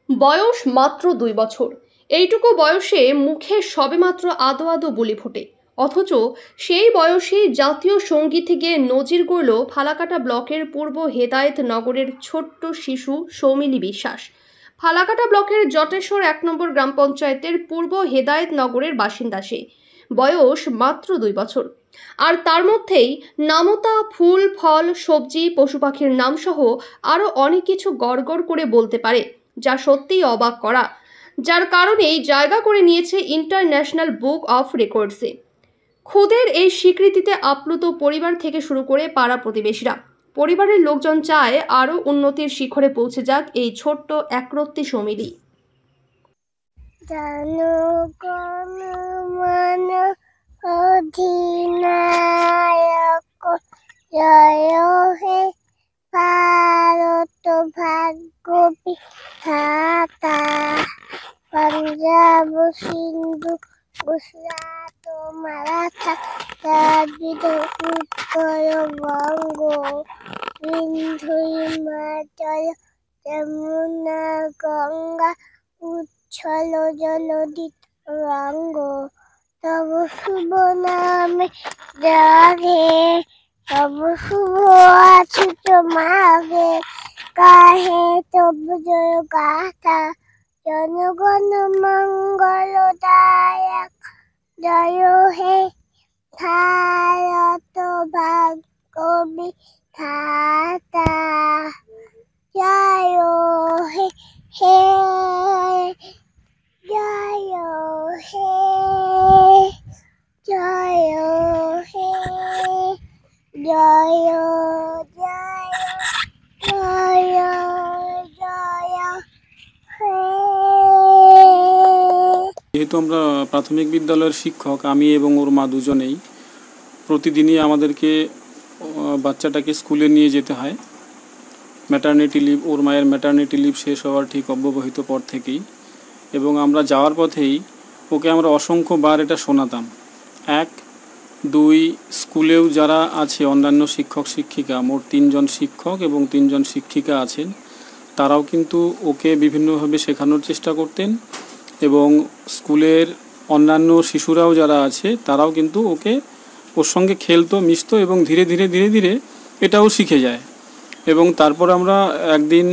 বয়স মাত্র ২ বছর। এইটুকু বয়সে মুখে সবেমাত্র আদো আদো বুলি ফোটে। অথচ সেই বয়সেই জাতীয় সঙ্গীতে গিয়ে নজির গড়ল ফালাকাটা ব্লকের পূর্ব হেদায়েত নগরের ছোট্ট শিশু সৌমিলি বিশ্বাস। ফালাকাটা ব্লকের জটেশ্বর ১ নম্বর গ্রাম পঞ্চায়েতের পূর্ব হেদায়েত নগরের বাসিন্দা সে। বয়স মাত্র ২ বছর। আর তার মধ্যেই নামতা ফুল, ফল, সবজি, পশু পাখির নামসহ আরও অনেক কিছু গড়গড় করে বলতে পারে, যা সত্যিই অবাক করা, যার কারণেই জায়গা করে নিয়েছে ইন্টারন্যাশনাল বুক অফ রেকর্ডসে। খুদের এই স্বীকৃতিতে আপ্লুত পরিবার থেকে শুরু করে পাড়া প্রতিবেশীরা। পরিবারের লোকজন চায় আরও উন্নতির শিখরে পৌঁছে যাক এই ছোট্ট একরত্তি সৌমিলি। অধিনায়ক জয় হে ভারত ভাগ্য বিধাতা, পাঞ্জাব সিন্ধু গুজরাট মারাঠা দ্রাবিড় উত্তর বঙ্গ, সিন্ধু হিমাচল যমুনা গঙ্গা উচ্ছল জলধি রঙ্গ, তব শুভ নামে জাগে, তব শুভ আছুত মাগে, কাহে তব জয় গাথা, জনগণ মঙ্গলদায়ক জয় হে ভারত ভাগ্য বিধাতা, জয় হে হে জয় হে জয় হে জয় জয় জয় জয় হে। যেহেতু আমরা প্রাথমিক বিদ্যালয়ের শিক্ষক, আমি এবং ওর মা দুজনেই প্রতিদিনই আমাদেরকে বাচ্চাটাকে স্কুলে নিয়ে যেতে হয়। ম্যাটারনিটি লিভ, ওর মায়ের ম্যাটারনিটি লিভ শেষ হওয়ার ঠিক অব্যবহিত পর থেকেই, এবং আমরা যাওয়ার পথেই ওকে আমরা অসংখ্যবার এটা শোনাতাম। ১, ২, স্কুলেও যারা আছে অন্যান্য শিক্ষক শিক্ষিকা, মোট ৩ জন শিক্ষক এবং ৩ জন শিক্ষিকা আছেন, তারাও কিন্তু ওকে বিভিন্নভাবে শেখানোর চেষ্টা করতেন, এবং স্কুলের অন্যান্য শিশুরাও যারা আছে তারাও কিন্তু ওর সঙ্গে খেলতো, মিশতো, এবং ধীরে ধীরে ধীরে ধীরে এটাও শিখে যায়। এবং তারপর আমরা একদিন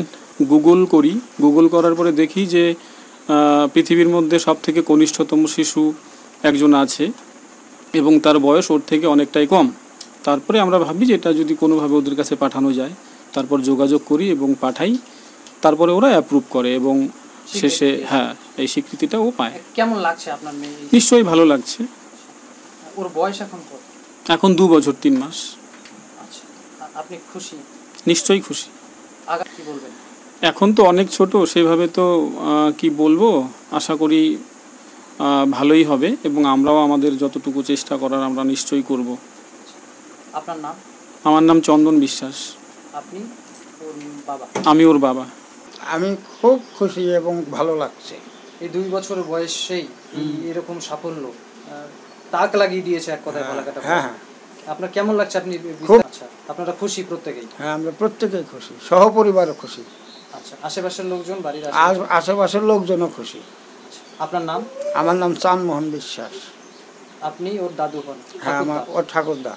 গুগল করার পরে দেখি যে পৃথিবীর মধ্যে সবথেকে কনিষ্ঠতম শিশু একজন আছে এবং তার বয়স ওর থেকে অনেকটাই কম। তারপরে আমরা ভাবি যে এটা যদি কোনোভাবে ওদের কাছে পাঠানো যায়, তারপর যোগাযোগ করি এবং পাঠাই। তারপরে ওরা অ্যাপ্রুভ করে এবং শেষে এই স্বীকৃতিটা ও পায়। কেমন লাগছে আপনার মেয়ে? নিশ্চয়ই ভালো লাগছে। ওর বয়স এখন কত? এখন 2 বছর 3 মাস। আচ্ছা, আপনি খুশি? নিশ্চয়ই খুশি। আগামী কি বলবেন? এখন তো অনেক ছোট, সেভাবে তো কি বলবো, আশা করি ভালোই হবে এবং আমরাও আমাদের যতটুকু চেষ্টা করার আমরা নিশ্চয়ই করব। আপনার নাম? আমার নাম চন্দন বিশ্বাস। আপনি ওর বাবা? আমি ওর বাবা। আমি খুব খুশি এবং ভালো লাগছে। এই 2 বছর বয়সেই এরকম সাফল্য তাক লাগিয়ে দিয়েছে এক কথায় ফালাকাটা। হ্যাঁ, আপনার কেমন লাগছে? আপনি আচ্ছা, আপনারা খুশি প্রত্যেকেই? হ্যাঁ, আমরা প্রত্যেকেই খুশি, সহপরিবারও খুশি। আচ্ছা, আশেপাশের লোকজন, বাড়ির আশেপাশের লোকজনও খুশি। আপনার নাম? আমার নাম চাঁদমোহন বিশ্বাস। আপনি ওর দাদু হন? হ্যাঁ, আমার ওর ঠাকুরদা।